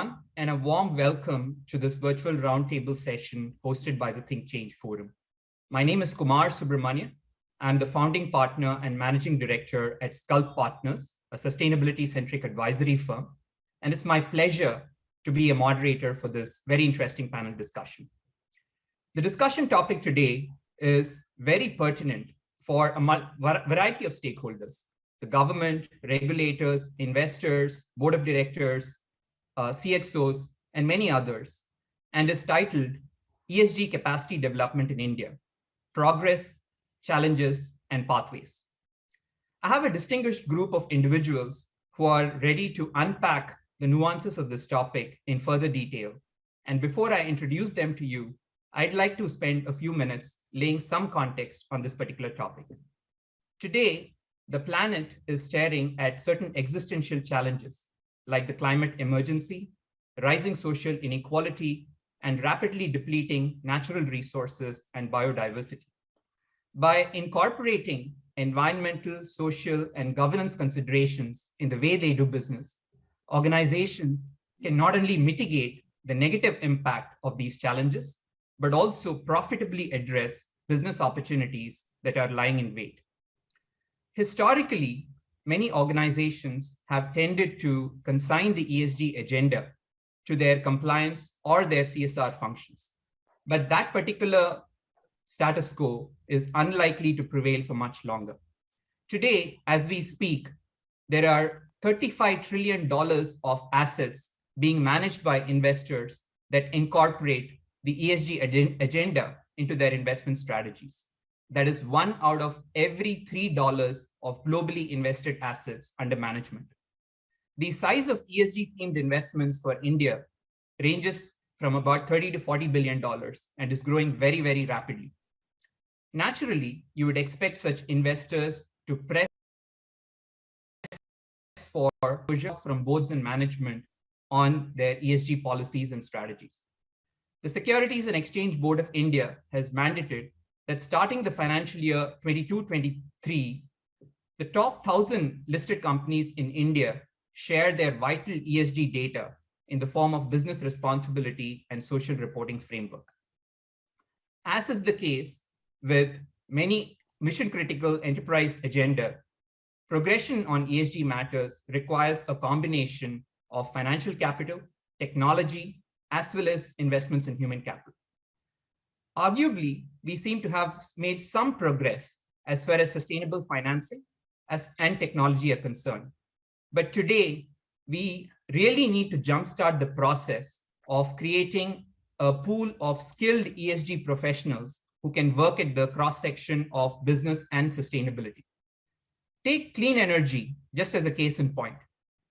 everyone, and a warm welcome to this virtual roundtable session hosted by the Think Change Forum. My name is Kumar Subramanian. I'm the founding partner and managing director at Sculpt Partners, a sustainability-centric advisory firm, and it's my pleasure to be a moderator for this very interesting panel discussion. The discussion topic today is very pertinent for a variety of stakeholders: the government, regulators, investors, board of directors, CXOs, and many others, and is titled ESG Capacity Development in India: Progress, Challenges, and Pathways. I have a distinguished group of individuals who are ready to unpack the nuances of this topic in further detail. And before I introduce them to you, I'd like to spend a few minutes laying some context on this particular topic. Today, the planet is staring at certain existential challenges like the climate emergency, rising social inequality, and rapidly depleting natural resources and biodiversity. By incorporating environmental, social, and governance considerations in the way they do business, organizations can not only mitigate the negative impact of these challenges, but also profitably address business opportunities that are lying in wait. Historically, many organizations have tended to consign the ESG agenda to their compliance or their CSR functions. But that particular status quo is unlikely to prevail for much longer. Today, as we speak, there are $35 trillion of assets being managed by investors that incorporate the ESG agenda into their investment strategies. That is 1 out of every $3 of globally invested assets under management. The size of ESG-themed investments for India ranges from about $30 to $40 billion and is growing very, very rapidly. Naturally, you would expect such investors to press for exposure from boards and management on their ESG policies and strategies. The Securities and Exchange Board of India has mandated that starting the financial year 22-23, the top 1,000 listed companies in India share their vital ESG data in the form of business responsibility and social reporting framework. As is the case with many mission-critical enterprise agenda, progression on ESG matters requires a combination of financial capital, technology, as well as investments in human capital. Arguably, we seem to have made some progress as far as sustainable financing and technology are concerned. But today, we really need to jumpstart the process of creating a pool of skilled ESG professionals who can work at the cross-section of business and sustainability. Take clean energy just as a case in point.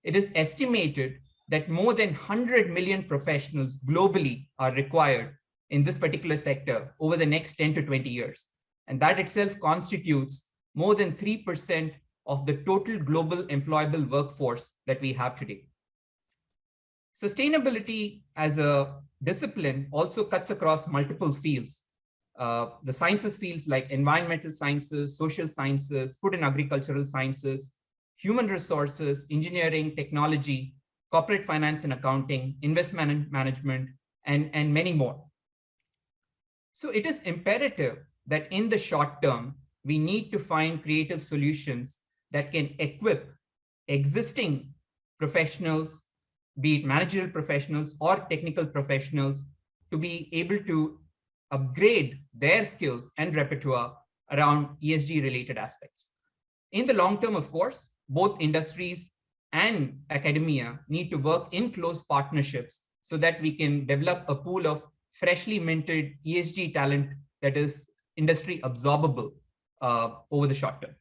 It is estimated that more than 100 million professionals globally are required in this particular sector over the next 10 to 20 years. And that itself constitutes more than 3% of the total global employable workforce that we have today. Sustainability as a discipline also cuts across multiple fields. The sciences fields like environmental sciences, social sciences, food and agricultural sciences, human resources, engineering, technology, corporate finance and accounting, investment management, and many more. So it is imperative that in the short term, we need to find creative solutions that can equip existing professionals, be it managerial professionals or technical professionals, to be able to upgrade their skills and repertoire around ESG related aspects. In the long term, of course, both industries and academia need to work in close partnerships so that we can develop a pool of freshly minted ESG talent that is industry absorbable over the short term.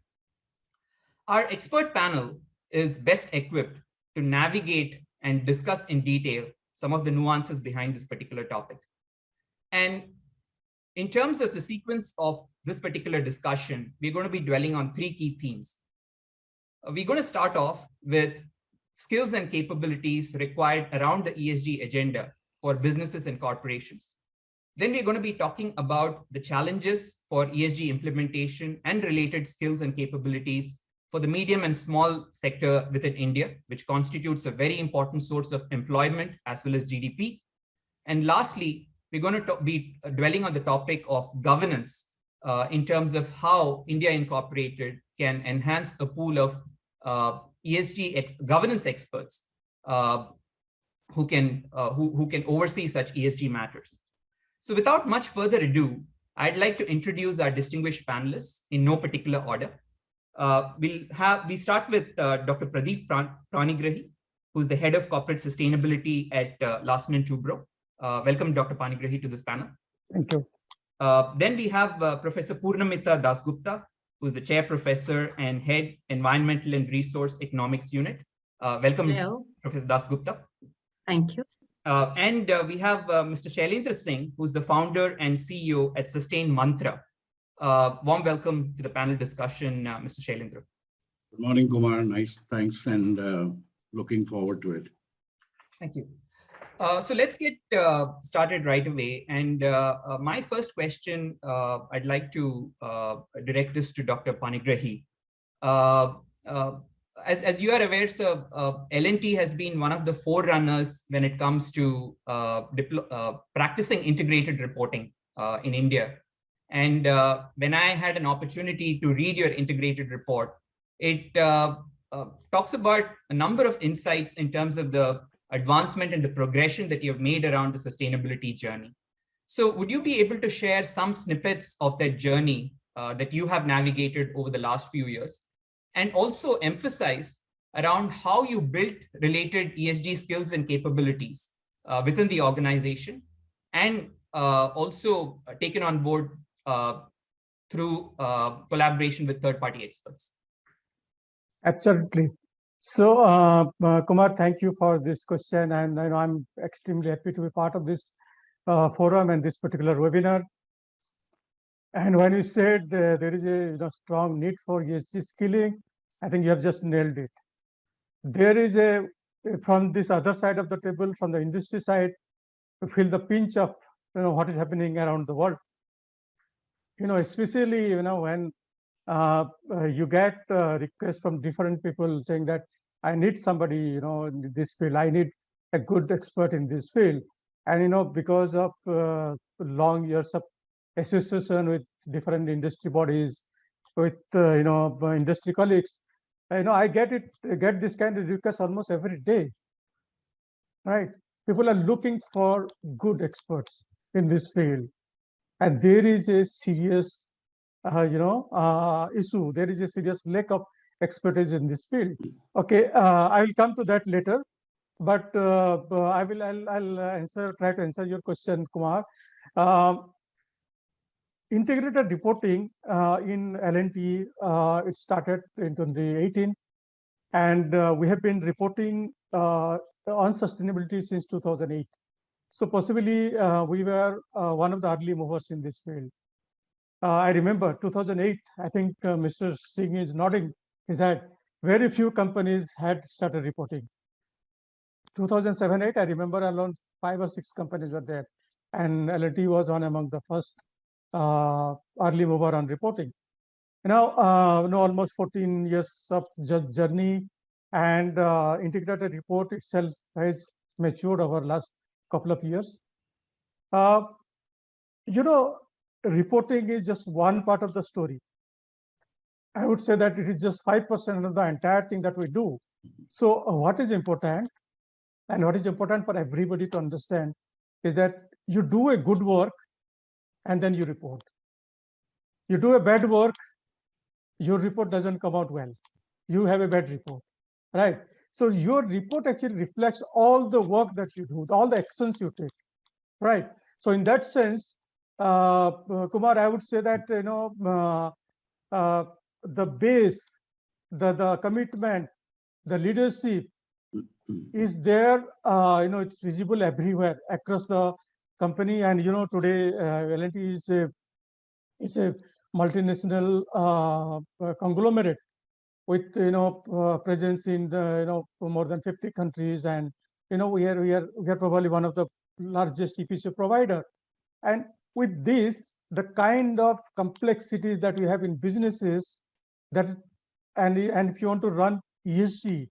Our expert panel is best equipped to navigate and discuss in detail some of the nuances behind this particular topic. And in terms of the sequence of this particular discussion, we're going to be dwelling on 3 key themes. We're going to start off with skills and capabilities required around the ESG agenda for businesses and corporations. Then we're going to be talking about the challenges for ESG implementation and related skills and capabilities for the medium and small sector within India, which constitutes a very important source of employment as well as GDP. And lastly, we're going to be dwelling on the topic of governance in terms of how India Incorporated can enhance the pool of ESG governance experts who can oversee such ESG matters. So without much further ado, I'd like to introduce our distinguished panelists in no particular order. We start with Dr. Pradeep Panigrahi, who's the head of corporate sustainability at Larsen & Toubro. Welcome, Dr. Panigrahi, to this panel. Thank you. Then we have Professor Purnamita Dasgupta, who's the chair professor and head environmental and resource economics unit. Welcome, hello, Professor Dasgupta. Thank you. And we have Mr. Shailendra Singh, who's the founder and CEO at Sustain Mantra. Warm welcome to the panel discussion, Mr. Shailendra. Good morning, Kumar. Nice, thanks, and looking forward to it. Thank you. So let's get started right away. And my first question, I'd like to direct this to Dr. Panigrahi. As you are aware, sir, L&T has been one of the forerunners when it comes to practicing integrated reporting in India. And when I had an opportunity to read your integrated report, it talks about a number of insights in terms of the advancement and the progression that you have made around the sustainability journey. So would you be able to share some snippets of that journey that you have navigated over the last few years, and also emphasize around how you built related ESG skills and capabilities within the organization, and also taken on board through collaboration with third-party experts? Absolutely. So, Kumar, thank you for this question, and I'm extremely happy to be part of this forum and this particular webinar. And when you said there is a strong need for ESG skilling, I think you have just nailed it. There is from this other side of the table, from the industry side, to feel the pinch of what is happening around the world. Especially when you get requests from different people saying that I need somebody in this field, I need a good expert in this field. And because of long years of association with different industry bodies, with industry colleagues, I get this kind of request almost every day. Right? People are looking for good experts in this field, and there is a serious issue. There is a serious lack of expertise in this field. Okay, I will come to that later, but I'll try to answer your question, Kumar. Integrated reporting in L&T, it started in 2018, and we have been reporting on sustainability since 2008. So possibly we were one of the early movers in this field. I remember 2008, I think Mr. Singh is nodding his head. Very few companies had started reporting. 2007-8, I remember alone 5 or 6 companies were there, and L&T was one among the first early mover on reporting. Now, almost 14 years of journey, and integrated report itself has matured over the last couple of years. Reporting is just one part of the story. I would say that it is just 5% of the entire thing that we do. So what is important, and what is important for everybody to understand, is that you do a good work and then you report. You do a bad work, your report doesn't come out well. You have a bad report, right? So your report actually reflects all the work that you do, all the actions you take, right? So in that sense, Kumar, I would say that the base, the commitment, the leadership is there. It's visible everywhere across the company. And today L&T is a multinational conglomerate with presence in the more than 50 countries, and we are probably one of the largest EPC provider. And with this, the kind of complexities that we have in businesses, that and if you want to run ESG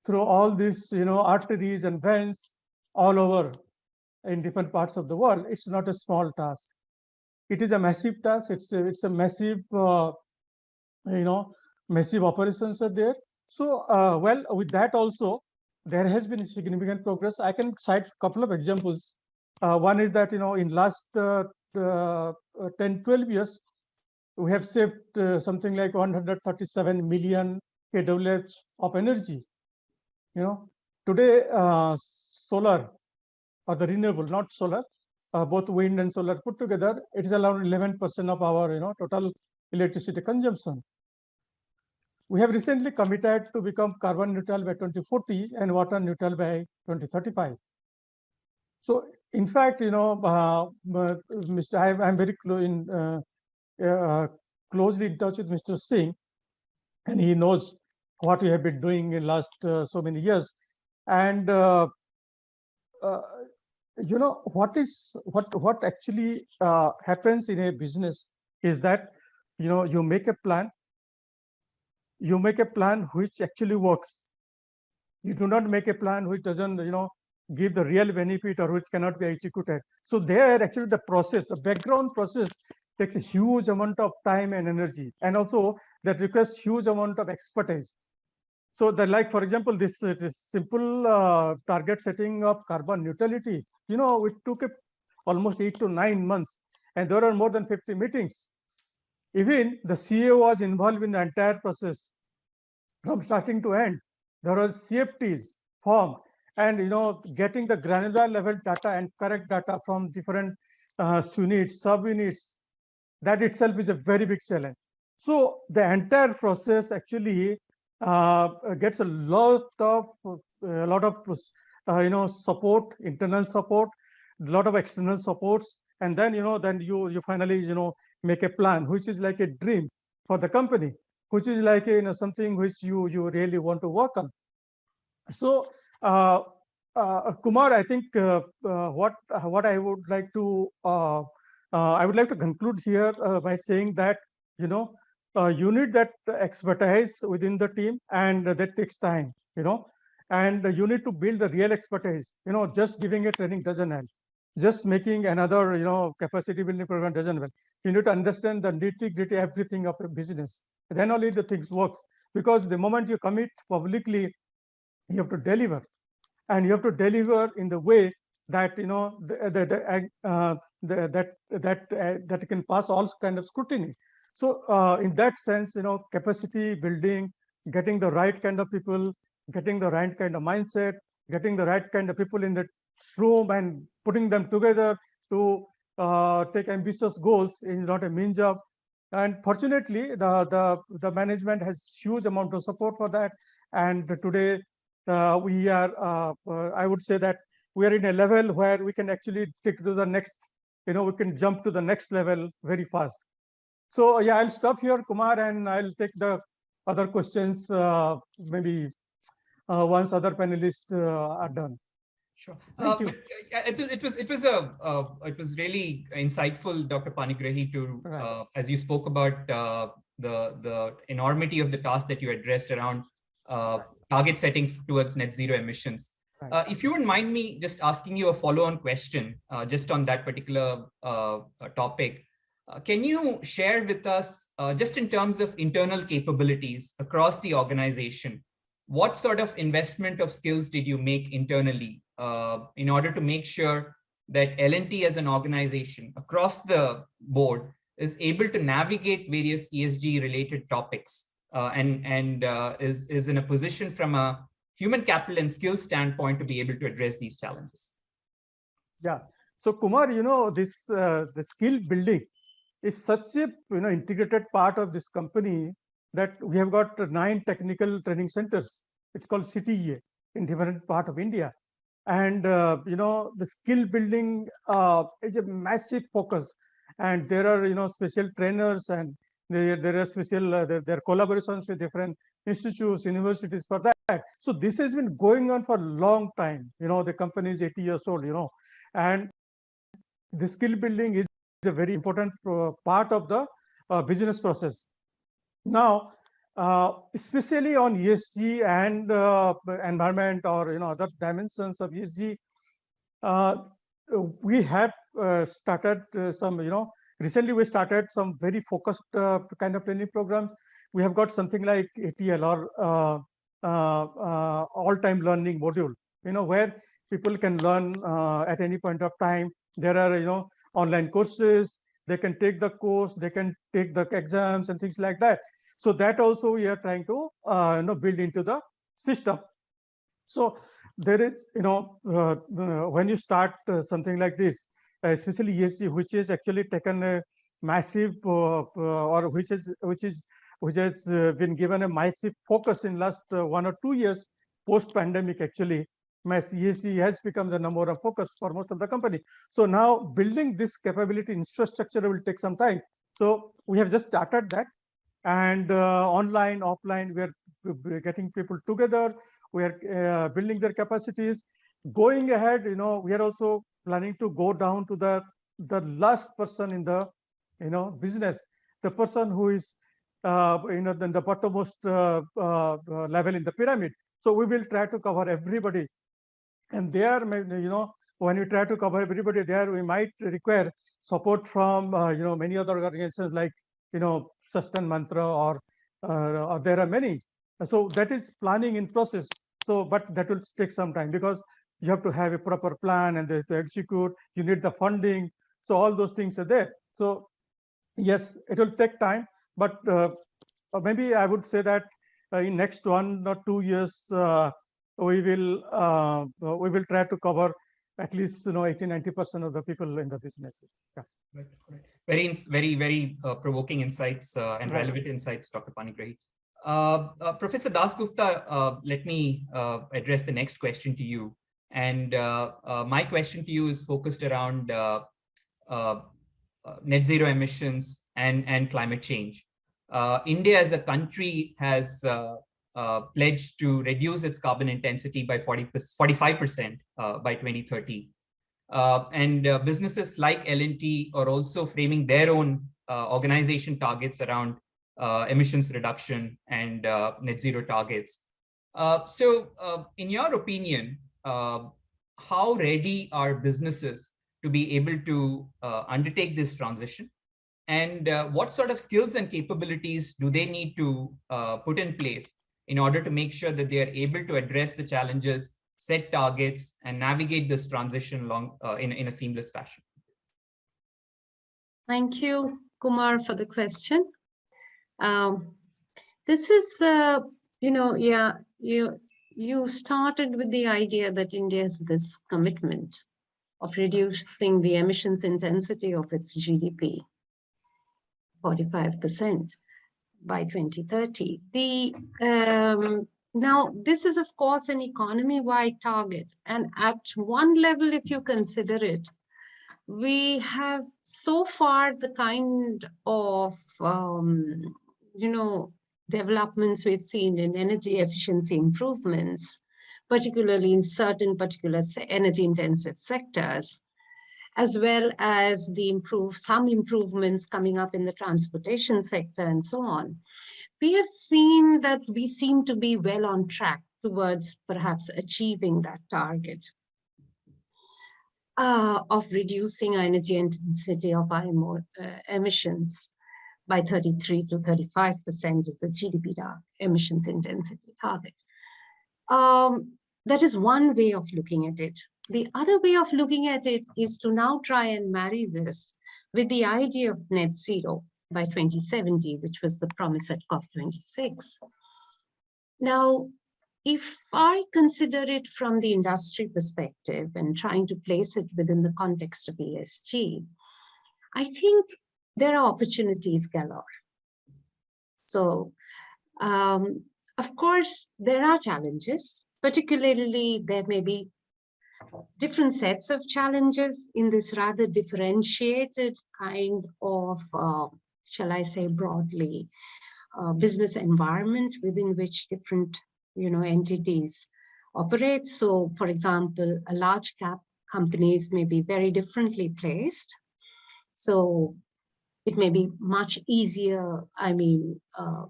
through all these, arteries and veins all over in different parts of the world, it's not a small task. It is a massive task. It's a massive, massive operations are there. So, well, with that also, there has been significant progress. I can cite a couple of examples. One is that, in last 10, 12 years, we have saved something like 137 million kWh of energy. Today, solar or the renewable, not solar, both wind and solar put together, it is around 11% of our, total electricity consumption. We have recently committed to become carbon neutral by 2040 and water neutral by 2035. So, in fact, Mr. I'm very closely in touch with Mr. Singh, and he knows what we have been doing in last so many years. And what actually happens in a business is that you make a plan. You make a plan which actually works. You do not make a plan which doesn't give the real benefit or which cannot be executed. So there actually the process, the background process takes a huge amount of time and energy, and also that requires huge amount of expertise. So like, for example, this simple target setting of carbon neutrality, it took almost 8 to 9 months, and there are more than 50 meetings. Even the CEO was involved in the entire process from starting to end. There was CFTs formed, and getting the granular level data and correct data from different units, subunits. That itself is a very big challenge. So the entire process actually gets a lot of support, internal support, a lot of external supports, and then then you finally make a plan, which is like a dream for the company, which is like something which you really want to work on. So Kumar, I think what I would like to conclude here by saying that you need that expertise within the team, and that takes time, and you need to build the real expertise. Just giving a training doesn't help. Just making another capacity building program doesn't help. You need to understand the nitty-gritty everything of a business. Then only the things works, because the moment you commit publicly, you have to deliver, and you have to deliver in the way that that can pass all kind of scrutiny. So in that sense, capacity building, getting the right kind of people, getting the right kind of mindset, getting the right kind of people in the room, and putting them together to take ambitious goals is not a mean job. And fortunately, the management has huge amount of support for that. And today we are, I would say that we are in a level where we can actually take to the next, we can jump to the next level very fast. So yeah, I'll stop here, Kumar, and I'll take the other questions maybe once other panelists are done. Sure. Thank you. It was really insightful, Dr. Panigrahi, to Right. as you spoke about the enormity of the task that you addressed around target setting towards net zero emissions. Right. If you wouldn't mind me just asking you a follow-on question just on that particular topic, can you share with us, just in terms of internal capabilities across the organization, what sort of investment of skills did you make internally in order to make sure that L&T as an organization across the board is able to navigate various ESG related topics and is in a position from a human capital and skill standpoint to be able to address these challenges? Yeah. So Kumar, this the skill building is such a integrated part of this company that we have got 9 technical training centers. It's called CTEA in different part of India. And the skill building is a massive focus, and there are special trainers, and there are special there are collaborations with different institutes, universities for that. So this has been going on for a long time. The company is 80 years old. And the skill building is a very important part of the business process. Now, especially on ESG and environment or other dimensions of ESG. We have started some, recently we started some very focused kind of training programs. We have got something like ATL or all-time learning module, where people can learn at any point of time. There are, online courses. They can take the course, they can take the exams and things like that. So that also we are trying to build into the system. So there is, when you start something like this, especially ESG, which is actually taken a massive or which has been given a massive focus in last 1 or 2 years post pandemic. Actually, mass ESG has become the number one focus for most of the company. So now building this capability infrastructure will take some time. So we have just started that, and online, offline, we're getting people together. We are building their capacities. Going ahead, we are also planning to go down to the last person in the business, the person who is the bottommost level in the pyramid. So we will try to cover everybody, and there, when we try to cover everybody there, we might require support from many other organizations like Sustain Mantra or there are many. So that is planning in process. So, but that will take some time because you have to have a proper plan and to execute. You need the funding. So all those things are there. So yes, it will take time, but maybe I would say that in next 1 or 2 years, we will try to cover at least 80-90% of the people in the businesses. Yeah. Right. Very provoking insights and Right. relevant insights, Dr. Panigrahi. Professor Dasgupta, let me address the next question to you. And my question to you is focused around net zero emissions and climate change. India as a country has pledged to reduce its carbon intensity by 45% by 2030. And businesses like L&T are also framing their own organization targets around emissions reduction and net zero targets. So in your opinion, how ready are businesses to be able to undertake this transition? And what sort of skills and capabilities do they need to put in place in order to make sure that they are able to address the challenges, set targets, and navigate this transition along in a seamless fashion? Thank you, Kumar, for the question. This is, you started with the idea that India has this commitment of reducing the emissions intensity of its GDP, 45% by 2030. Now, this is, of course, an economy-wide target. And at one level, if you consider it, we have so far the kind of, developments we've seen in energy efficiency improvements, particularly in certain particular energy-intensive sectors, as well as some improvements coming up in the transportation sector and so on. We have seen that we seem to be well on track towards perhaps achieving that target of reducing energy intensity of IMO emissions by 33 to 35% is the GDP emissions intensity target. That is one way of looking at it. The other way of looking at it is to now try and marry this with the idea of net zero by 2070, which was the promise at COP26. Now, if I consider it from the industry perspective and trying to place it within the context of ESG, I think there are opportunities galore. So, of course, there are challenges, particularly there may be different sets of challenges in this rather differentiated kind of, shall I say broadly, business environment within which different entities operate. So, for example, a large cap companies may be very differently placed. So it may be much easier. I mean,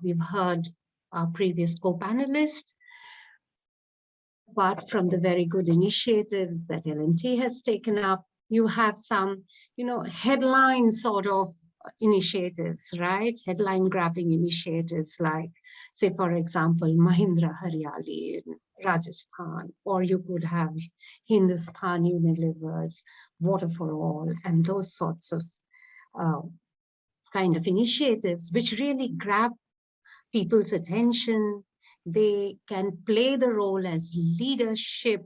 we've heard our previous co-panelist. Apart from the very good initiatives that L&T has taken up, you have some, headline sort of initiatives, right? Headline grabbing initiatives like, say, for example, Mahindra Haryali in Rajasthan, or you could have Hindustan Unilever's Water for All, and those sorts of kind of initiatives which really grab people's attention. They can play the role as leadership.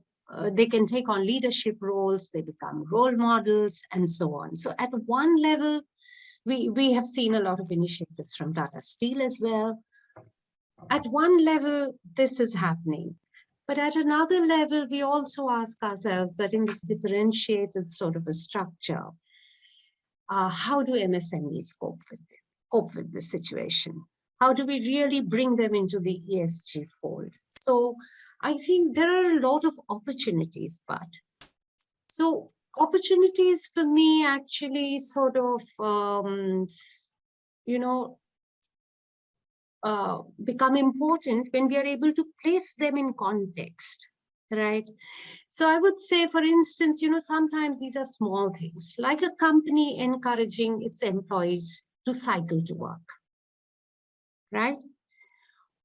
They can take on leadership roles. They become role models and so on. So at one level, we have seen a lot of initiatives from Tata Steel as well. At one level, this is happening. But at another level, we also ask ourselves that in this differentiated sort of a structure, how do MSMEs cope with this situation? How do we really bring them into the ESG fold? So I think there are a lot of opportunities, but so opportunities for me actually sort of, become important when we are able to place them in context, right? So I would say, for instance, sometimes these are small things, like a company encouraging its employees to cycle to work, right?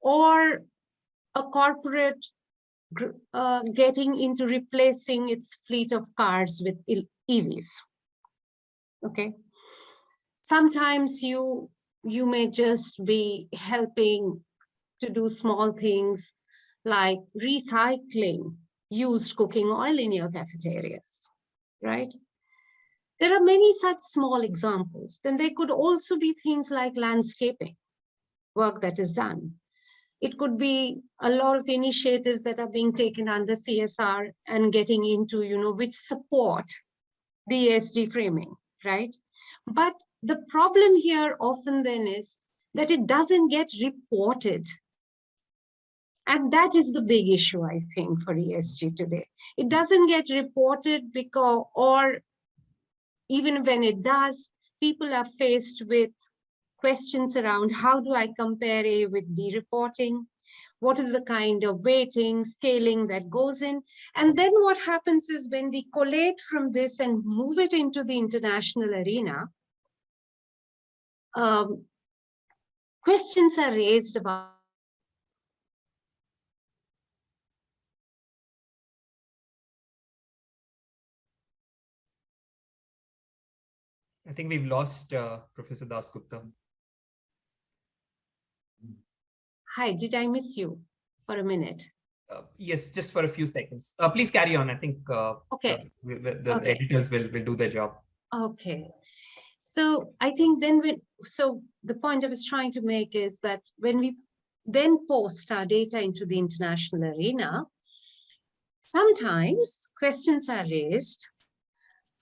Or a corporate getting into replacing its fleet of cars with EVs, okay? Sometimes you may just be helping to do small things like recycling used cooking oil in your cafeterias, right? There are many such small examples. Then there could also be things like landscaping work that is done. It could be a lot of initiatives that are being taken under CSR and getting into, which support the ESG framing, right? But the problem here often then is that it doesn't get reported. And that is the big issue, I think, for ESG today. It doesn't get reported because, or even when it does, people are faced with questions around how do I compare A with B reporting? What is the kind of weighting, scaling that goes in? And then what happens is when we collate from this and move it into the international arena, questions are raised about I think we've lost Professor Dasgupta. Hi, did I miss you for a minute? Yes, just for a few seconds. Please carry on. I think Okay. The editors will do their job. Okay. So I think then so the point I was trying to make is that when we then post our data into the international arena, sometimes questions are raised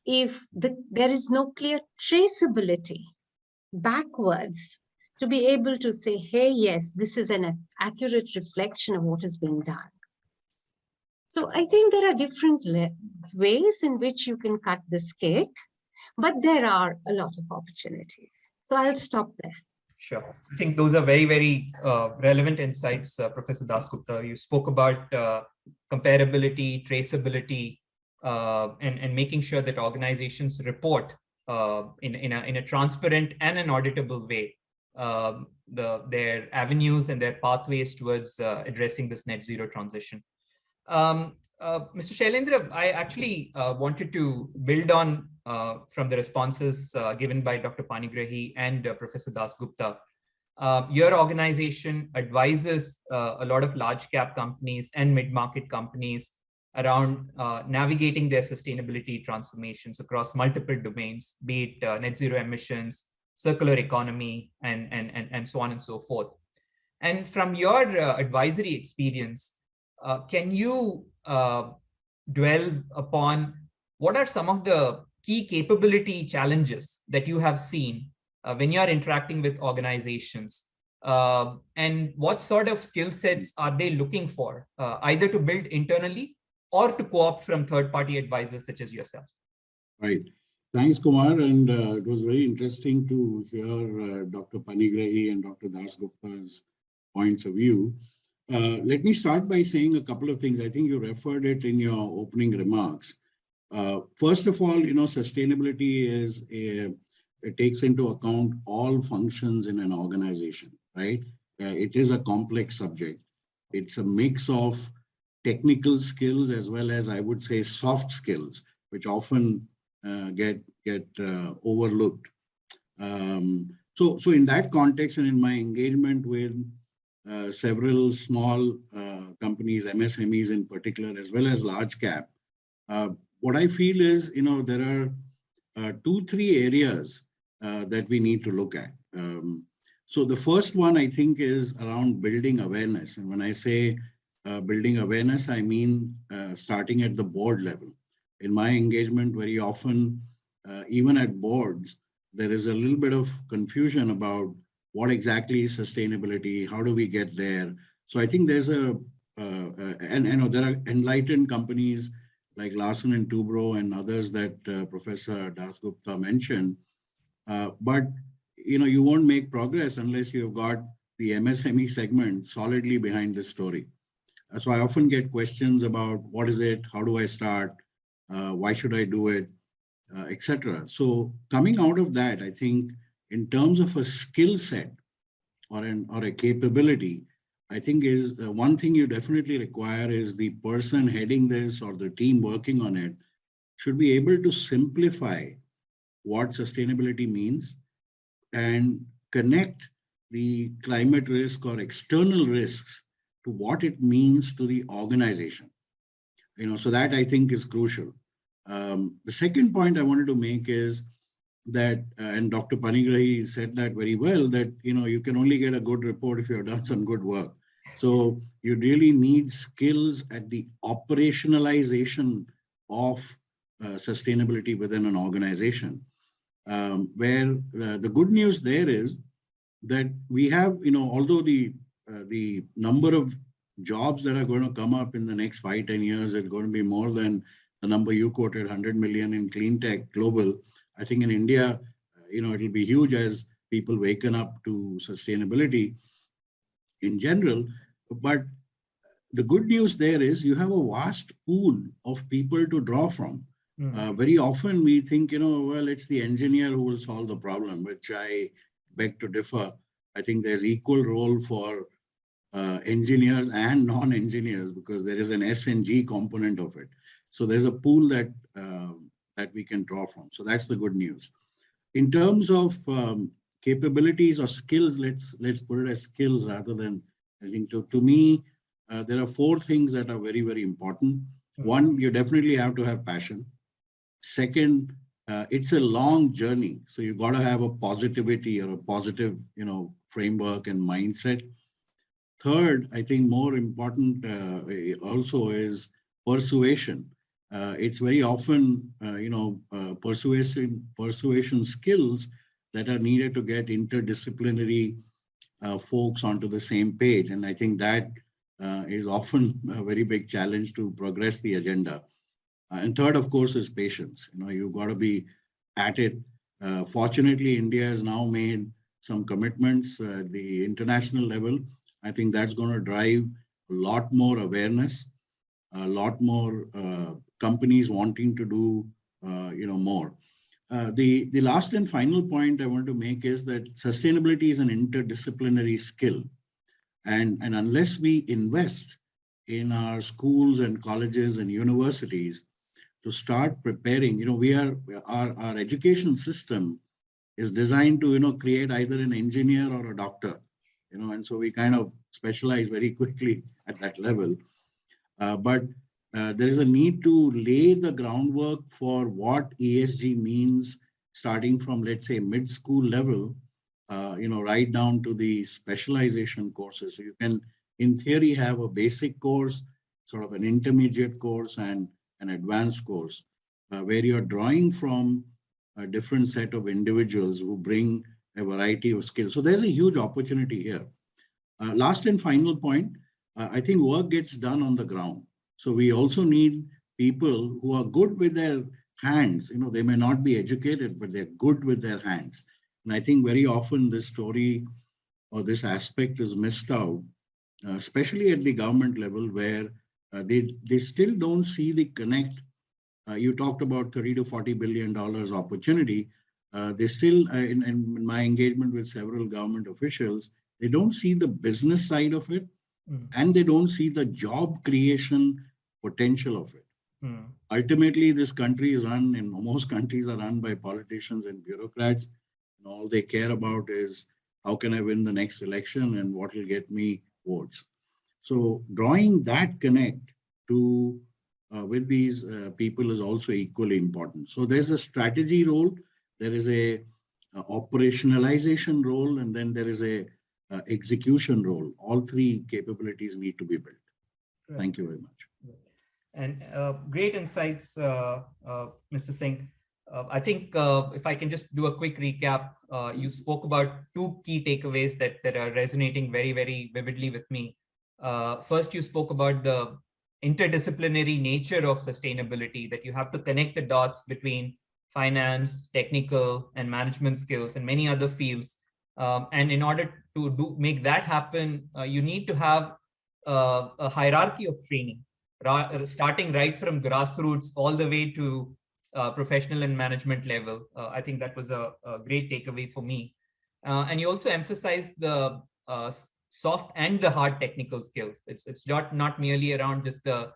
if there is no clear traceability backwards to be able to say, hey, yes, this is an accurate reflection of what is being done. So I think there are different ways in which you can cut this cake, but there are a lot of opportunities. So I'll stop there. Sure. I think those are very, very relevant insights, Professor Dasgupta. You spoke about comparability, traceability, and making sure that organizations report in a transparent and an auditable way their avenues and their pathways towards addressing this net zero transition. Mr. Shailendra, I actually wanted to build on from the responses given by Dr. Panigrahi and Professor Dasgupta. Your organization advises a lot of large cap companies and mid-market companies around navigating their sustainability transformations across multiple domains, be it net zero emissions, circular economy, and so on and so forth. And from your advisory experience, can you dwell upon what are some of the key capability challenges that you have seen when you are interacting with organizations? And what sort of skill sets are they looking for, either to build internally or to co-opt from third-party advisors such as yourself? Right. Thanks, Kumar. And it was very interesting to hear Dr. Panigrahi and Dr. Dasgupta's points of view. Let me start by saying a couple of things. I think you referred it in your opening remarks. First of all, sustainability it takes into account all functions in an organization, right? It is a complex subject. It's a mix of technical skills as well as, I would say, soft skills, which often get overlooked. So in that context, and in my engagement with several small companies, MSMEs in particular, as well as large cap, what I feel is, there are 2-3 areas that we need to look at. So the first one, I think, is around building awareness. And when I say building awareness, I mean starting at the board level. In my engagement, very often, even at boards, there is a little bit of confusion about what exactly is sustainability, how do we get there? So I think there's there are enlightened companies like Larsen and Toubro and others that Professor Dasgupta mentioned. But you won't make progress unless you've got the MSME segment solidly behind the story. So I often get questions about what is it, how do I start, why should I do it, etc. So coming out of that, I think in terms of a skill set or a capability, I think is one thing you definitely require is the person heading this or the team working on it should be able to simplify what sustainability means and connect the climate risk or external risks to what it means to the organization. So that I think is crucial. The second point I wanted to make is that, and Dr. Panigrahi said that very well, that you can only get a good report if you have done some good work. So you really need skills at the operationalization of sustainability within an organization. Where the good news there is that we have, although the number of jobs that are going to come up in the next 5-10 years is going to be more than the number you quoted, 100 million in clean tech global. I think in India, it'll be huge as people waken up to sustainability in general. But the good news there is you have a vast pool of people to draw from. Very often we think, well, it's the engineer who will solve the problem, which I beg to differ. I think there's equal role for engineers and non-engineers because there is an S&G component of it. So there's a pool that we can draw from. So that's the good news. In terms of capabilities or skills, let's put it as skills rather than, I think to me, there are 4 things that are very, very important. One, you definitely have to have passion. Second, it's a long journey. So you've got to have a positivity or a positive, framework and mindset. Third, I think more important also is persuasion. It's very often, persuasion skills that are needed to get interdisciplinary folks onto the same page. And I think that is often a very big challenge to progress the agenda. And third, of course, is patience. You've got to be at it. Fortunately, India has now made some commitments at the international level. I think that's going to drive a lot more awareness, a lot more companies wanting to do, more. The last and final point I want to make is that sustainability is an interdisciplinary skill. And unless we invest in our schools and colleges and universities to start preparing, our education system is designed to, create either an engineer or a doctor, and so we kind of specialize very quickly at that level. But there is a need to lay the groundwork for what ESG means, starting from, let's say, mid-school level, right down to the specialization courses. So you can, in theory, have a basic course, sort of an intermediate course, and an advanced course, where you're drawing from a different set of individuals who bring a variety of skills. So there's a huge opportunity here. Last and final point, I think work gets done on the ground. So we also need people who are good with their hands. They may not be educated, but they're good with their hands. And I think very often this story or this aspect is missed out, especially at the government level, where they still don't see the connect. You talked about 30 to 40 billion dollars opportunity. They still, in my engagement with several government officials, they don't see the business side of it, and they don't see the job creation potential of it. Ultimately, this country is run, and most countries are run by politicians and bureaucrats, and all they care about is how can I win the next election and what will get me votes. So drawing that connect to with these people is also equally important. So there's a strategy role, there is a operationalization role, and then there is a execution role. All three capabilities need to be built. Right. Thank you very much. And great insights, Mr. Singh. I think if I can just do a quick recap, you spoke about two key takeaways that are resonating very, very vividly with me. First, you spoke about the interdisciplinary nature of sustainability, that you have to connect the dots between finance, technical, and management skills, and many other fields. And in order to make that happen, you need to have a hierarchy of training, starting right from grassroots all the way to professional and management level. I think that was a great takeaway for me. And you also emphasized the soft and the hard technical skills. It's not merely around just the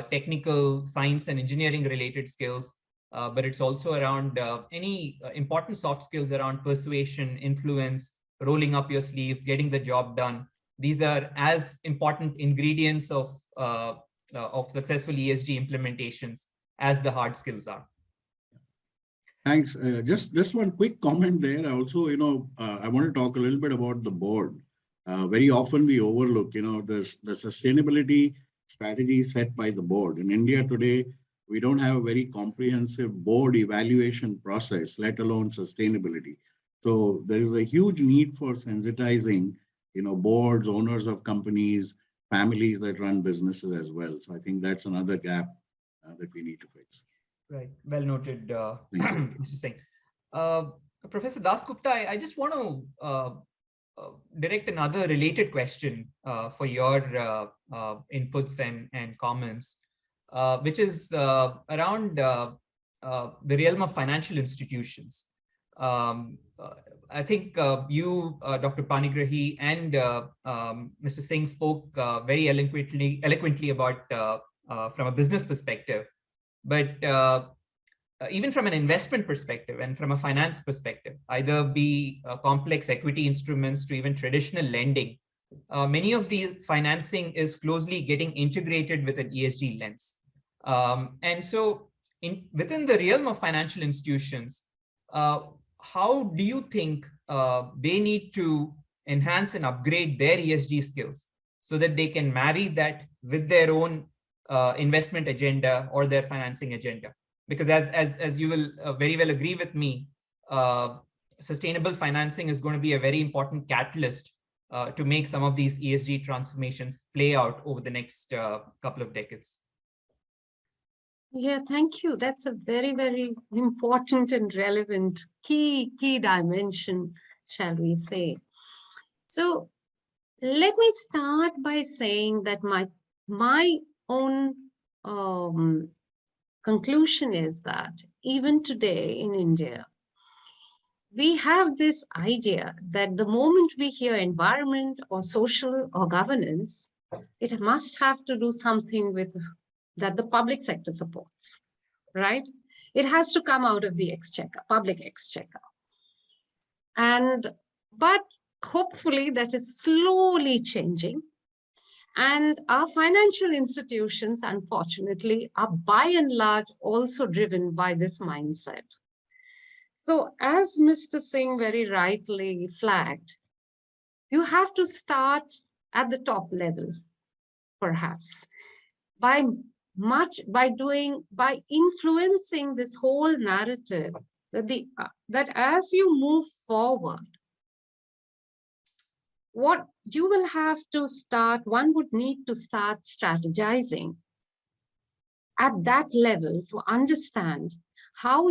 technical science and engineering related skills, but it's also around any important soft skills around persuasion, influence, rolling up your sleeves, getting the job done. These are as important ingredients of successful ESG implementations as the hard skills are. Thanks. Just one quick comment there. Also, I want to talk a little bit about the board. Very often we overlook, the sustainability strategy set by the board. In India today, we don't have a very comprehensive board evaluation process, let alone sustainability. So there is a huge need for sensitizing, boards, owners of companies, families that run businesses as well. So I think that's another gap that we need to fix. Right. Well noted, Mr. Singh. Professor Dasgupta, I just want to direct another related question for your inputs and comments, which is around the realm of financial institutions. I think you, Dr. Panigrahi, and Mr. Singh spoke very eloquently about from a business perspective, but even from an investment perspective and from a finance perspective, either be complex equity instruments to even traditional lending, many of these financing is closely getting integrated with an ESG lens. And so within the realm of financial institutions, how do you think they need to enhance and upgrade their ESG skills so that they can marry that with their own investment agenda or their financing agenda? Because as you will very well agree with me, sustainable financing is going to be a very important catalyst to make some of these ESG transformations play out over the next couple of decades. Yeah, thank you. That's a very, very important and relevant key dimension, shall we say. So let me start by saying that my own conclusion is that even today in India, we have this idea that the moment we hear environment or social or governance, it must have to do something with that the public sector supports, right? It has to come out of the exchequer, public exchequer. But hopefully that is slowly changing. And our financial institutions, unfortunately, are by and large also driven by this mindset. So as Mr. Singh very rightly flagged, you have to start at the top level, perhaps, by influencing this whole narrative that as you move forward, what you will have to start, one would need to start strategizing at that level to understand how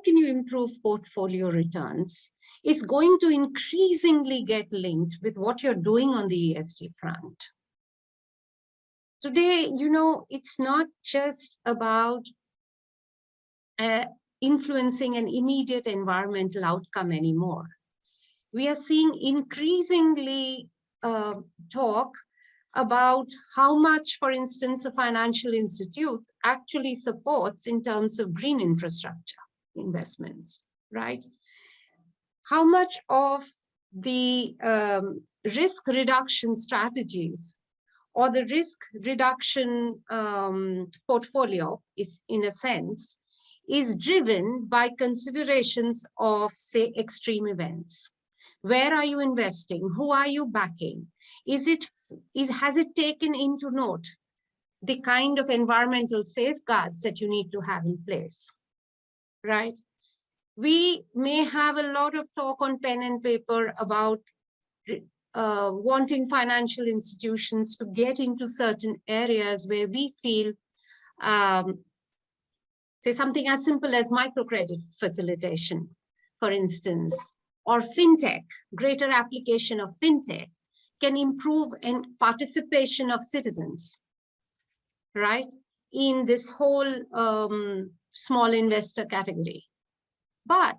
can you improve portfolio returns is going to increasingly get linked with what you're doing on the ESG front. Today, it's not just about influencing an immediate environmental outcome anymore. We are seeing increasingly talk about how much, for instance, a financial institute actually supports in terms of green infrastructure investments, right? How much of the risk reduction strategies or the risk reduction portfolio, if in a sense, is driven by considerations of, say, extreme events. Where are you investing? Who are you backing? Has it taken into note the kind of environmental safeguards that you need to have in place, right? We may have a lot of talk on pen and paper about wanting financial institutions to get into certain areas where we feel, say something as simple as microcredit facilitation, for instance, or fintech, greater application of fintech can improve and participation of citizens, right, in this whole small investor category. But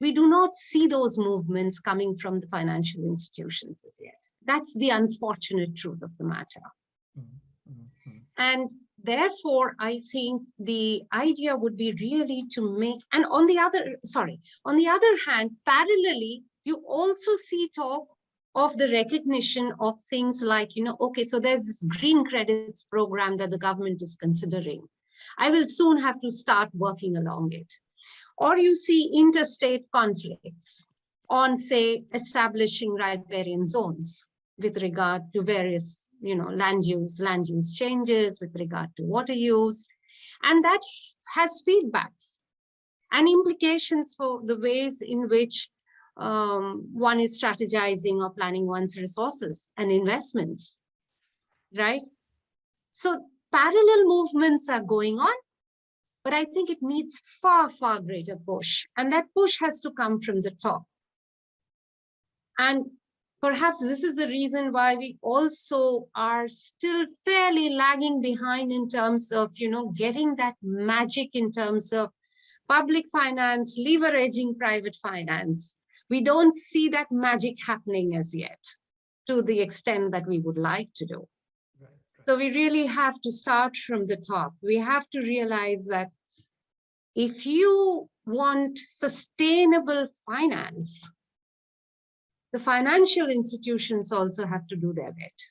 we do not see those movements coming from the financial institutions as yet. That's the unfortunate truth of the matter. Mm-hmm. And therefore, I think the idea would be really to make, and on the other hand, parallelly, you also see talk of the recognition of things like, okay, so there's this green credits program that the government is considering. I will soon have to start working along it. Or you see interstate conflicts on, say, establishing riparian zones with regard to various, land use changes with regard to water use. And that has feedbacks and implications for the ways in which one is strategizing or planning one's resources and investments, right? So parallel movements are going on, but I think it needs far, far greater push. And that push has to come from the top. And perhaps this is the reason why we also are still fairly lagging behind in terms of, getting that magic in terms of public finance, leveraging private finance. We don't see that magic happening as yet to the extent that we would like to do. Right. So we really have to start from the top. We have to realize that if you want sustainable finance, the financial institutions also have to do their bit.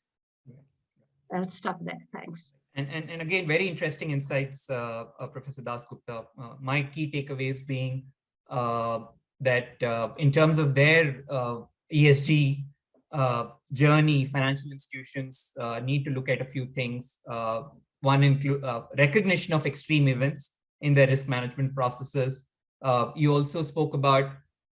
I'll stop there. Thanks. And again, very interesting insights, Professor Dasgupta. My key takeaways being that in terms of their ESG journey, financial institutions need to look at a few things. One include recognition of extreme events in their risk management processes. You also spoke about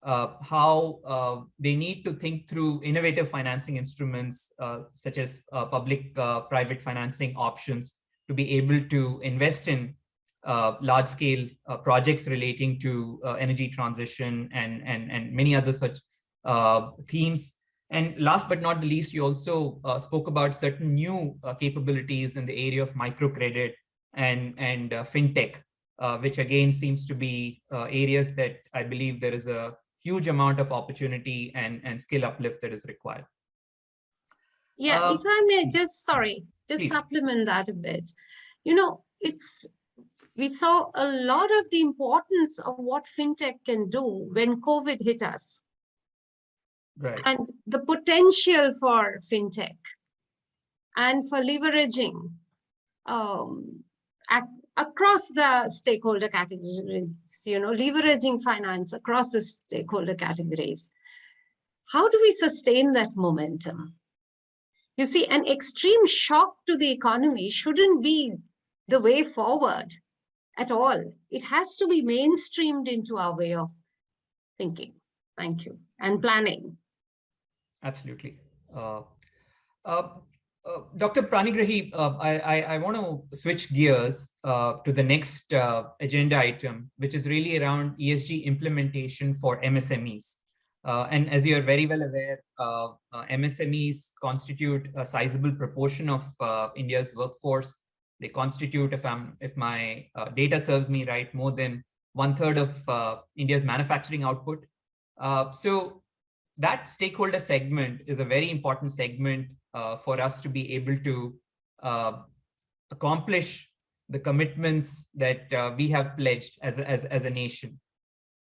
how they need to think through innovative financing instruments such as public-private financing options to be able to invest in large-scale projects relating to energy transition and many other such themes. And last but not the least, you also spoke about certain new capabilities in the area of microcredit and fintech, which again seems to be areas that I believe there is a huge amount of opportunity and skill uplift that is required. Yeah, if I may just please. Supplement that a bit. We saw a lot of the importance of what fintech can do when COVID hit us. Right. And the potential for fintech and for leveraging across the stakeholder categories, leveraging finance across the stakeholder categories. How do we sustain that momentum? You see, an extreme shock to the economy shouldn't be the way forward at all. It has to be mainstreamed into our way of thinking. Thank you. And planning. Absolutely. Dr. Panigrahi, I want to switch gears to the next agenda item, which is really around ESG implementation for MSMEs. And as you are very well aware, MSMEs constitute a sizable proportion of India's workforce. They constitute, if my data serves me right, more than 1/3 of India's manufacturing output. So that stakeholder segment is a very important segment for us to be able to accomplish the commitments that we have pledged as a nation.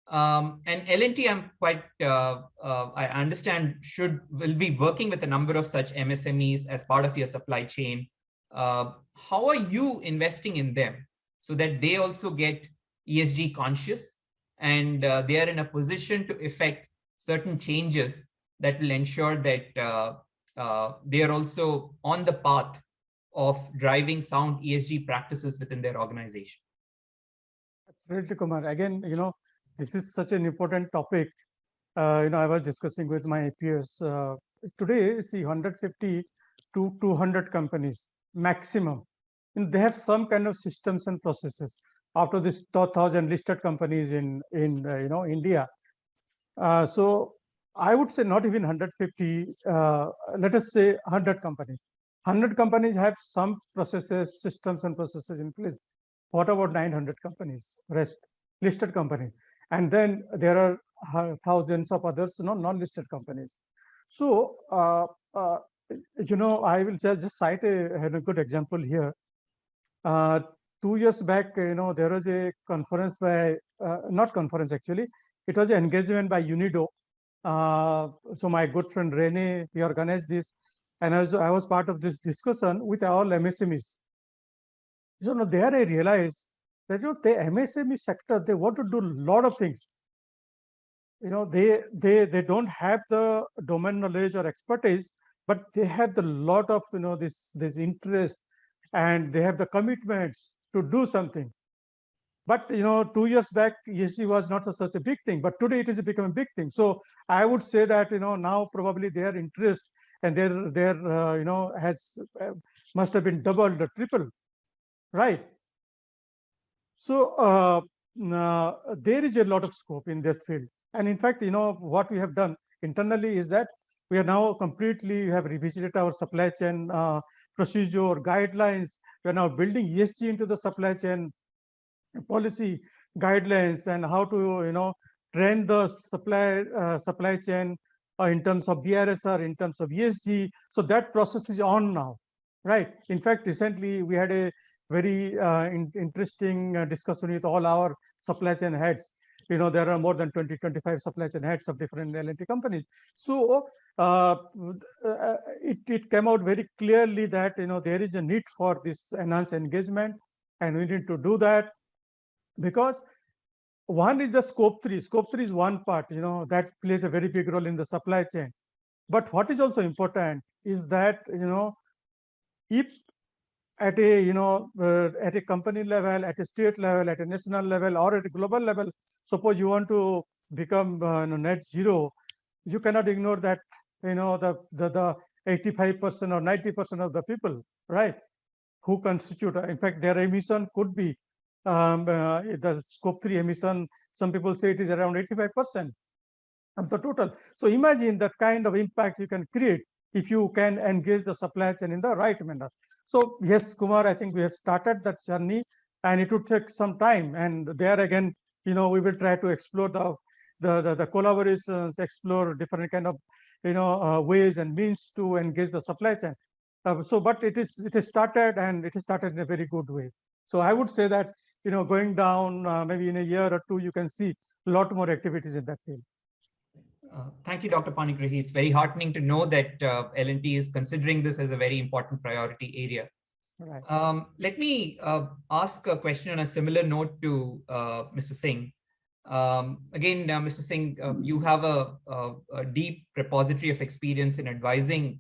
And L&T, I'm quite, I understand, will be working with a number of such MSMEs as part of your supply chain. How are you investing in them so that they also get ESG conscious and they are in a position to effect certain changes that will ensure that they are also on the path of driving sound ESG practices within their organization? Absolutely, Kumar. Again, this is such an important topic. I was discussing with my peers today. See, 150 to 200 companies maximum, and they have some kind of systems and processes. After this 1,000 listed companies in India, so I would say not even 150. Let us say 100 companies. 100 companies have some processes, systems, and processes in place. What about 900 companies, rest listed companies? And then there are thousands of others, non-listed companies. So, I will just cite a good example here. 2 years back, there was a conference by, not conference actually, it was an engagement by UNIDO. So my good friend Rene, he organized this, and I was part of this discussion with all MSMEs. So there I realized that the MSME sector, they want to do a lot of things. They don't have the domain knowledge or expertise, but they have the lot of this interest, and they have the commitments to do something. But 2 years back, ESG was not such a big thing, but today it is becoming a big thing. So I would say that now probably their interest and their has must have been doubled or tripled, right? So there is a lot of scope in this field, and in fact, what we have done internally is that we are now completely have revisited our supply chain procedure guidelines. We are now building ESG into the supply chain policy guidelines, and how to train the supply chain in terms of BRSR, in terms of ESG. So that process is on now, right? In fact, recently we had a very interesting discussion with all our supply chain heads. There are more than 20-25 supply chain heads of different L&T companies. So it came out very clearly that there is a need for this enhanced engagement, and we need to do that. Because one is the scope 3. Scope 3 is one part, that plays a very big role in the supply chain. But what is also important is that, if at a company level, at a state level, at a national level, or at a global level, suppose you want to become net zero, you cannot ignore that, the 85% or 90% of the people, right, who constitute, in fact, their emission could be the scope 3 emission, some people say it is around 85% of the total. So imagine that kind of impact you can create if you can engage the supply chain in the right manner. So yes, Kumar, I think we have started that journey, and it would take some time. And there again, we will try to explore the collaborations, explore different kind of ways and means to engage the supply chain. But it is started, and it is started in a very good way. So I would say that going down maybe in a year or two, you can see a lot more activities in that field. Thank you, Dr. Panigrahi. It's very heartening to know that L&T is considering this as a very important priority area. Right. Let me ask a question on a similar note to Mr. Singh. Again, Mr. Singh, you have a deep repository of experience in advising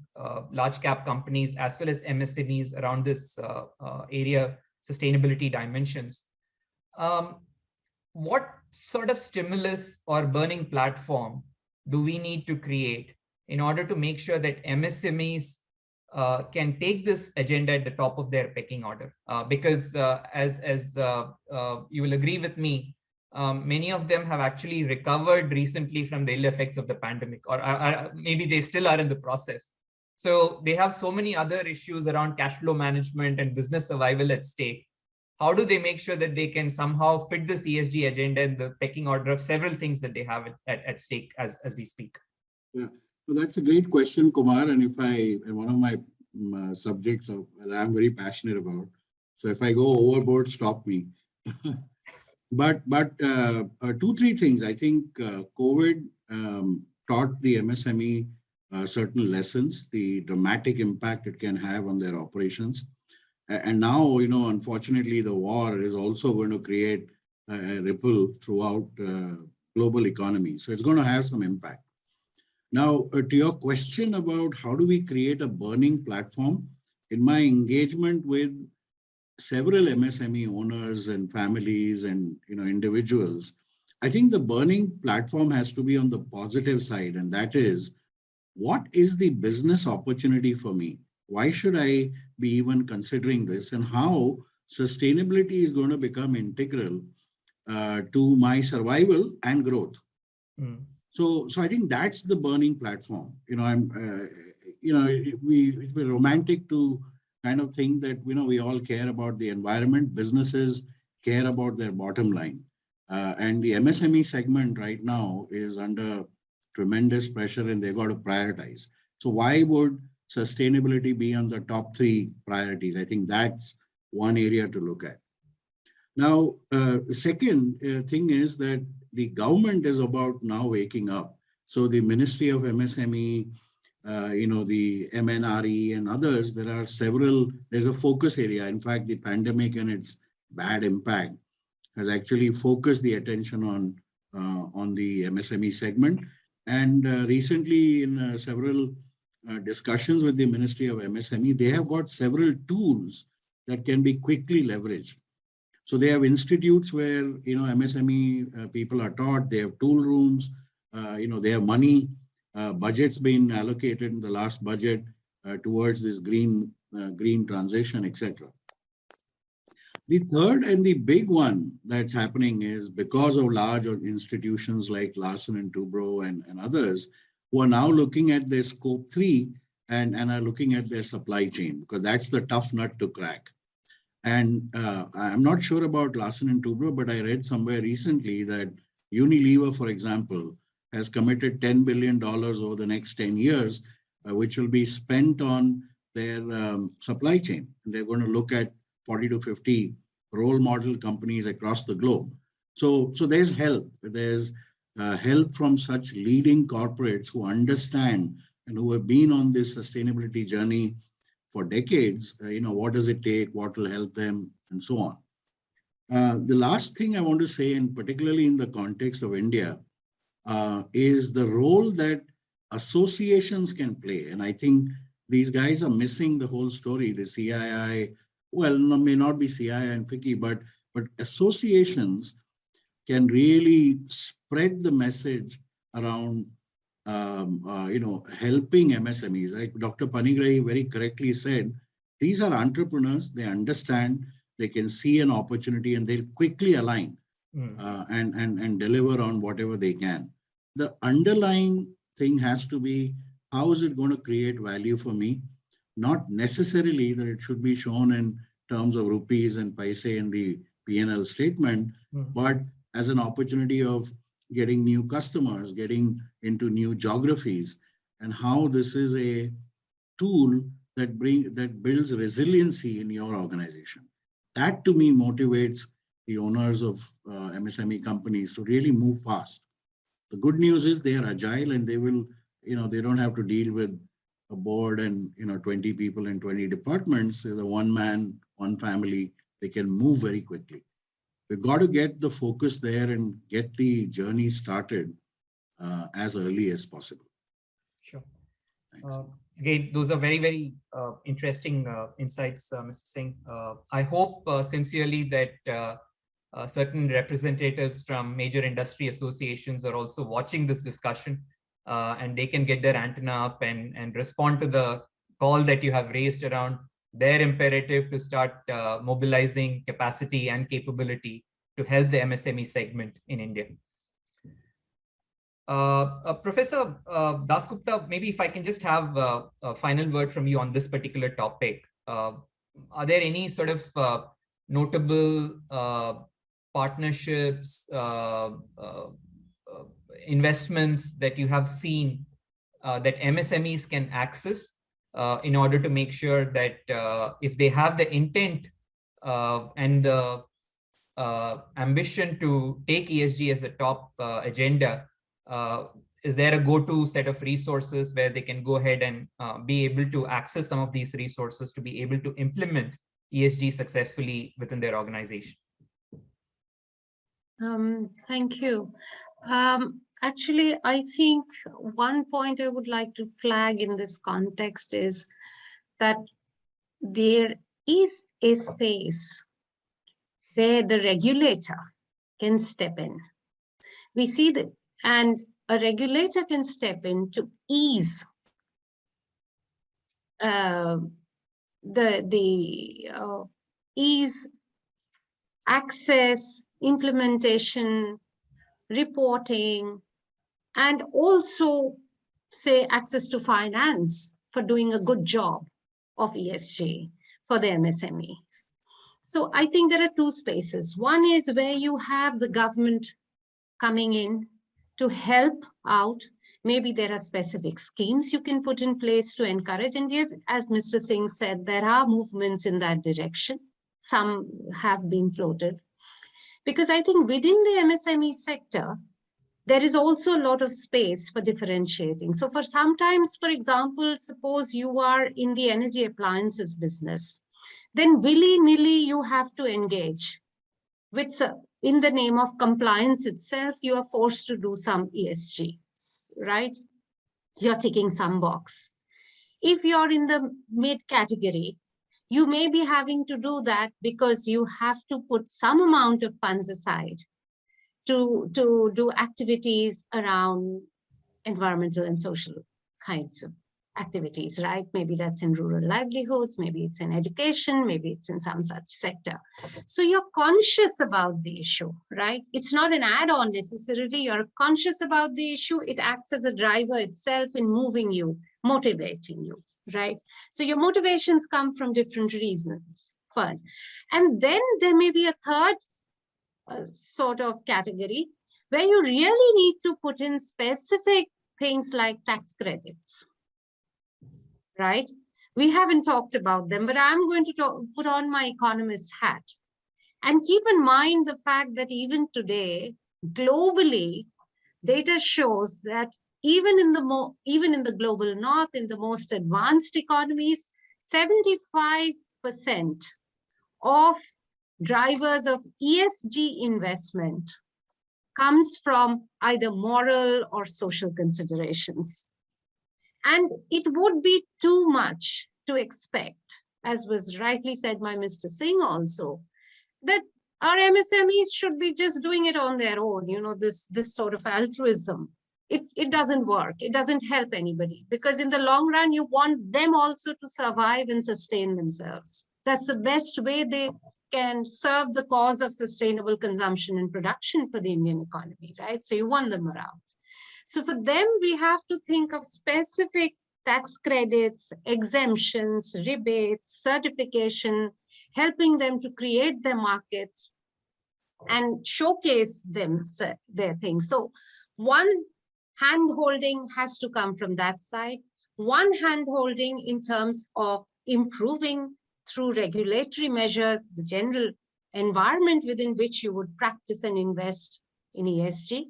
large cap companies as well as MSMEs around this area, sustainability dimensions. What sort of stimulus or burning platform do we need to create in order to make sure that MSMEs can take this agenda at the top of their pecking order. Because as you will agree with me, many of them have actually recovered recently from the ill effects of the pandemic, or maybe they still are in the process. So they have so many other issues around cash flow management and business survival at stake. How do they make sure that they can somehow fit this ESG agenda in the pecking order of several things that they have at stake as we speak? Yeah, well, that's a great question, Kumar. And one of my subjects that I'm very passionate about. So if I go overboard, stop me. But two, three things. I think COVID taught the MSME certain lessons, the dramatic impact it can have on their operations. And now, unfortunately, the war is also going to create a ripple throughout global economy. So it's going to have some impact. Now, to your question about how do we create a burning platform, in my engagement with several MSME owners and families and individuals, I think the burning platform has to be on the positive side, and that is, what is the business opportunity for me? Why should I be even considering this, and how sustainability is going to become integral to my survival and growth? So I think that's the burning platform. It's been romantic to kind of think that we all care about the environment. Businesses care about their bottom line, and the MSME segment right now is under tremendous pressure, and they've got to prioritize. So why would sustainability be on the top 3 priorities? I think that's one area to look at. Now, the second thing is that the government is about now waking up. So the Ministry of MSME, the MNRE and others, there's a focus area. In fact, the pandemic and its bad impact has actually focused the attention on the MSME segment. And recently in several discussions with the Ministry of MSME, they have got several tools that can be quickly leveraged. So they have institutes where, MSME people are taught, they have tool rooms, they have money, budgets being allocated in the last budget towards this green transition, etc. The third and the big one that's happening is because of large institutions like Larsen & Toubro and others who are now looking at their scope 3 and are looking at their supply chain, because that's the tough nut to crack. And I'm not sure about Larsen & Toubro, but I read somewhere recently that Unilever, for example, has committed $10 billion over the next 10 years, which will be spent on their supply chain. And they're going to look at 40 to 50 role model companies across the globe. So there's help. There's help from such leading corporates who understand and who have been on this sustainability journey for decades. What does it take, what will help them, and so on. The last thing I want to say, and particularly in the context of India, is the role that associations can play. And I think these guys are missing the whole story. The CII, well, may not be CII and FICCI, but associations can really spread the message around helping MSMEs. Like Dr. Panigrahi very correctly said, these are entrepreneurs, they understand, they can see an opportunity, and they'll quickly align and deliver on whatever they can. The underlying thing has to be, how is it going to create value for me? Not necessarily that it should be shown in terms of rupees and paise in the P&L statement, but as an opportunity of getting new customers, getting into new geographies, and how this is a tool that builds resiliency in your organization. That to me motivates the owners of MSME companies to really move fast. The good news is they are agile, and they will, they don't have to deal with a board and 20 people in 20 departments. There's a one man, one family. They can move very quickly. We've got to get the focus there and get the journey started as early as possible. Sure. Again, those are very, very interesting insights, Mr. Singh. I hope sincerely that certain representatives from major industry associations are also watching this discussion, and they can get their antenna up and respond to call that you have raised around their imperative to start mobilizing capacity and capability to help the MSME segment in India. Professor Dasgupta, maybe if I can just have a final word from you on this particular topic. Are there any sort of notable partnerships, investments that you have seen that MSMEs can access in order to make sure that if they have the intent and the ambition to take ESG as the top agenda, is there a go-to set of resources where they can go ahead and be able to access some of these resources to be able to implement ESG successfully within their organization? Thank you. Actually, I think one point I would like to flag in this context is that there is a space where the regulator can step in. We see that, and a regulator can step in to ease ease access, implementation, reporting, and also say access to finance for doing a good job of ESG for the MSMEs. So I think there are two spaces. One is where you have the government coming in to help out. Maybe there are specific schemes you can put in place to encourage. And yet, as Mr. Singh said, there are movements in that direction. Some have been floated. Because I think within the MSME sector, there is also a lot of space for differentiating. So for sometimes, for example, suppose you are in the energy appliances business, then willy-nilly you have to engage with, in the name of compliance itself, you are forced to do some ESG, right? You're ticking some box. If you're in the mid category, you may be having to do that because you have to put some amount of funds aside to do activities around environmental and social kinds of activities, right? Maybe that's in rural livelihoods, maybe it's in education, maybe it's in some such sector. So you're conscious about the issue, right? It's not an add-on necessarily, you're conscious about the issue, it acts as a driver itself in moving you, motivating you, right? So your motivations come from different reasons first. And then there may be a third sort of category where you really need to put in specific things like tax credits, right? We haven't talked about them, but I'm going to put on my economist hat and keep in mind the fact that even today, globally, data shows that even in the global north, in the most advanced economies, 75% of drivers of ESG investment comes from either moral or social considerations. And it would be too much to expect, as was rightly said by Mr. Singh also, that our MSMEs should be just doing it on their own, you know, this sort of altruism. It doesn't work. It doesn't help anybody, because in the long run, you want them also to survive and sustain themselves. That's the best way they can serve the cause of sustainable consumption and production for the Indian economy, right? So you want them around. So for them, we have to think of specific tax credits, exemptions, rebates, certification, helping them to create their markets and showcase their things. So one hand-holding has to come from that side. One hand-holding in terms of improving through regulatory measures, the general environment within which you would practice and invest in ESG.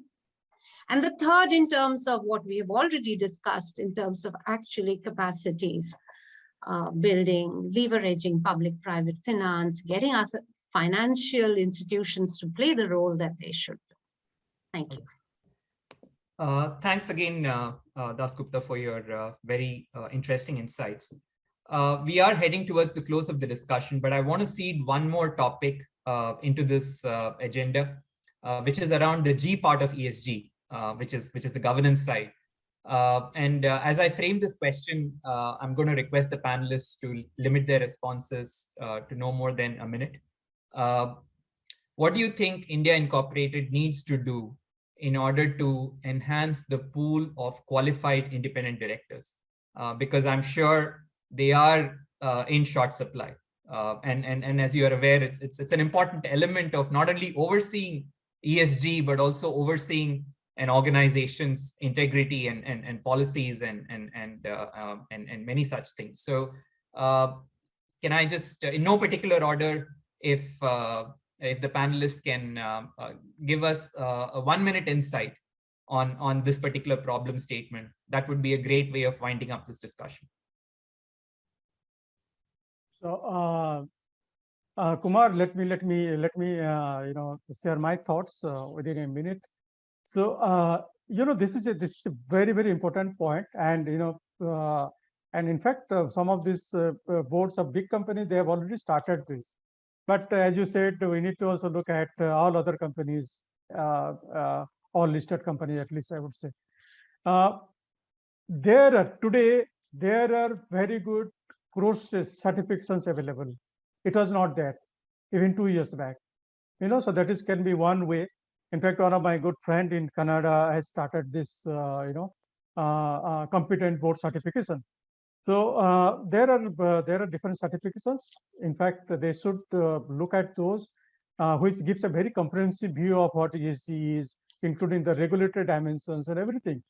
And the third, in terms of what we have already discussed, in terms of actually capacities, building, leveraging public-private finance, getting us financial institutions to play the role that they should do. Thank you. Thanks again, Dasgupta, for your very interesting insights. We are heading towards the close of the discussion, but I want to seed one more topic into this agenda, which is around the G part of ESG, which is the governance side. As I frame this question, I'm going to request the panelists to limit their responses to no more than a minute. What do you think India Incorporated needs to do in order to enhance the pool of qualified independent directors? Because I'm sure they are in short supply. And as you are aware, it's an important element of not only overseeing ESG, but also overseeing an organization's integrity and policies and many such things. So can I just, in no particular order, if the panelists can give us a 1-minute insight on this particular problem statement, that would be a great way of winding up this discussion. So, Kumar, let me share my thoughts within a minute. So, this is a very, very important point, and and in fact, some of these boards of big companies, they have already started this. But as you said, we need to also look at all other companies, all listed companies, at least I would say. Today there are very good courses, certifications available. It was not there even 2 years back. So that can be one way. In fact, one of my good friend in Canada has started this, competent board certification. So there are different certifications. In fact, they should look at those, which gives a very comprehensive view of what ESG is, including the regulatory dimensions and everything.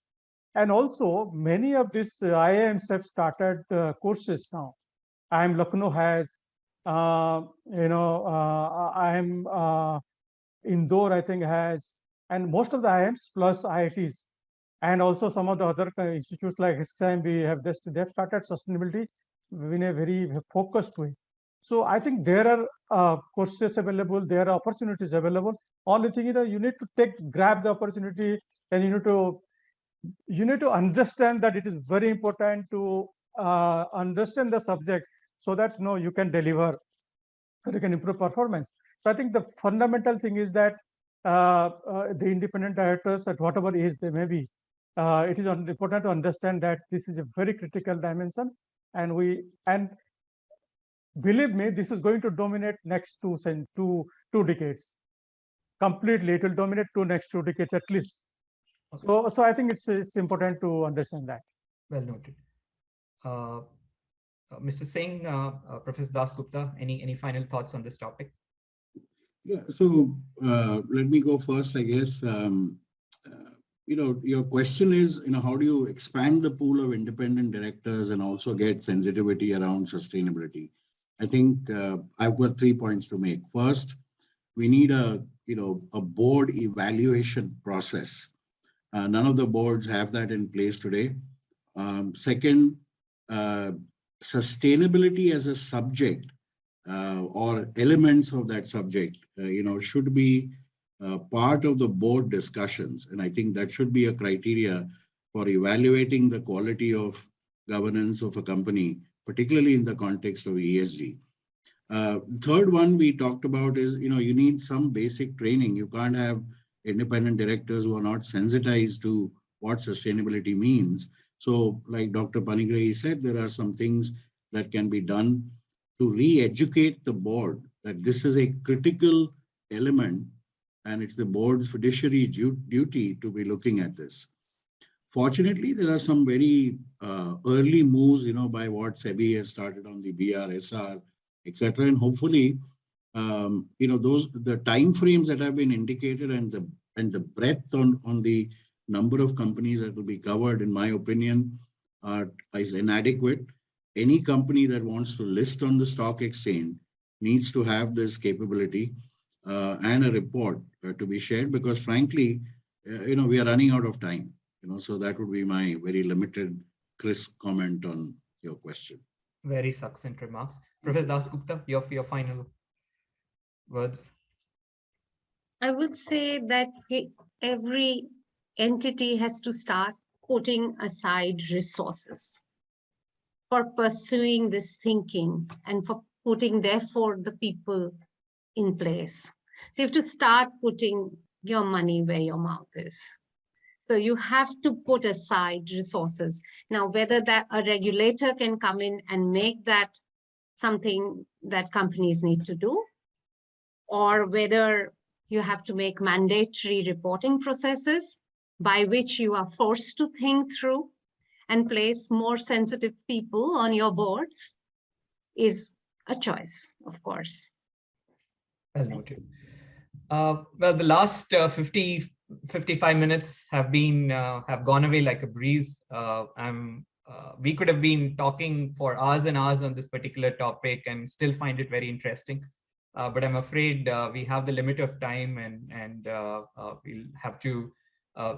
And also, many of these IIMs have started courses now. IIM Lucknow has, IIM Indore, I think, has, and most of the IIMs plus IITs, and also some of the other institutes like HISCAM, they've started sustainability in a very focused way. So I think there are courses available, there are opportunities available. Only thing, you need to grab the opportunity, and you need to understand that it is very important to understand the subject so that you can deliver, you can improve performance. So I think the fundamental thing is that the independent directors, at whatever age they may be, it is important to understand that this is a very critical dimension, and believe me, this is going to dominate next two decades completely. It will dominate next 2 decades at least. Okay. So I think it's important to understand that. Well noted. Mr. Singh, Professor Dasgupta, any final thoughts on this topic? Yeah, so let me go first, I guess. Your question is, how do you expand the pool of independent directors and also get sensitivity around sustainability? I think I've got 3 points to make. First, we need a board evaluation process. None of the boards have that in place today. Second, sustainability as a subject or elements of that subject, should be part of the board discussions. And I think that should be a criteria for evaluating the quality of governance of a company, particularly in the context of ESG. Third one we talked about is, you need some basic training. You can't have independent directors who are not sensitized to what sustainability means. So like Dr. Panigrahi said, there are some things that can be done to re-educate the board that this is a critical element and it's the board's fiduciary duty to be looking at this. Fortunately, there are some very early moves, by what SEBI has started on the BRSR, etc. And hopefully, the time frames that have been indicated and the breadth on the number of companies that will be covered, in my opinion, is inadequate. Any company that wants to list on the stock exchange needs to have this capability and a report to be shared, because frankly, we are running out of time. So that would be my very limited, crisp comment on your question. Very succinct remarks. Professor Dasgupta, your final words. I would say that every entity has to start putting aside resources for pursuing this thinking and for putting, therefore, the people in place. So you have to start putting your money where your mouth is. So you have to put aside resources. Now, whether that a regulator can come in and make that something that companies need to do, or whether you have to make mandatory reporting processes by which you are forced to think through and place more sensitive people on your boards, is a choice, of course. Well noted. Well, the last 55 minutes have gone away like a breeze. We could have been talking for hours and hours on this particular topic and still find it very interesting. But I'm afraid we have the limit of time, and we'll have to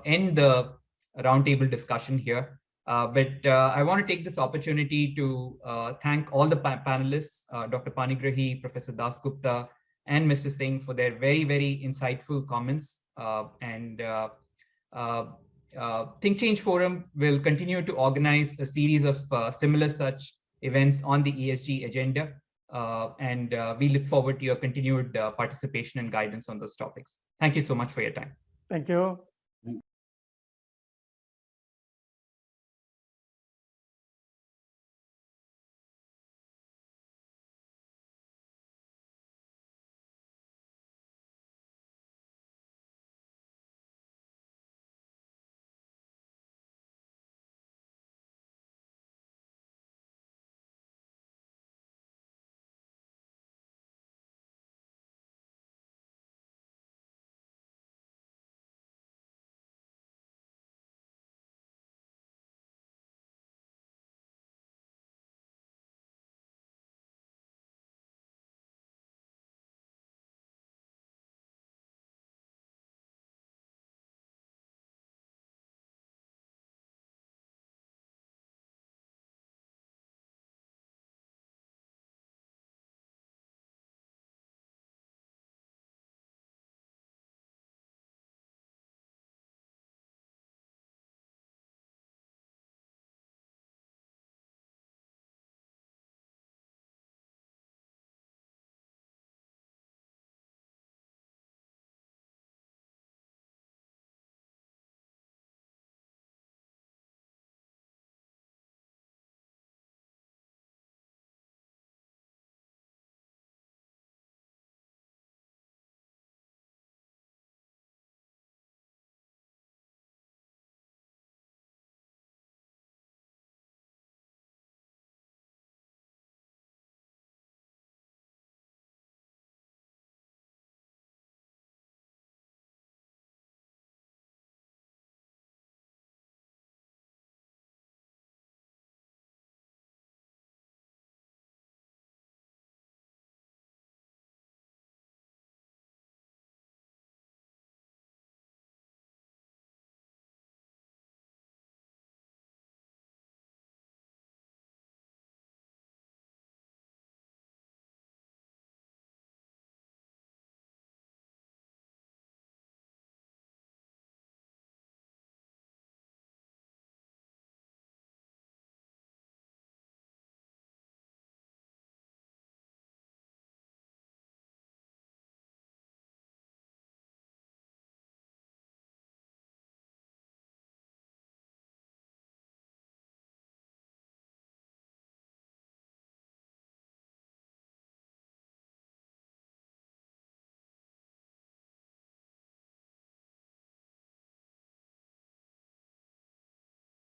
end the roundtable discussion here. But I want to take this opportunity to thank all the panelists, Dr. Panigrahi, Professor Dasgupta, and Mr. Singh for their very, very insightful comments. Think Change Forum will continue to organize a series of similar such events on the ESG agenda. And we look forward to your continued participation and guidance on those topics. Thank you so much for your time. Thank you.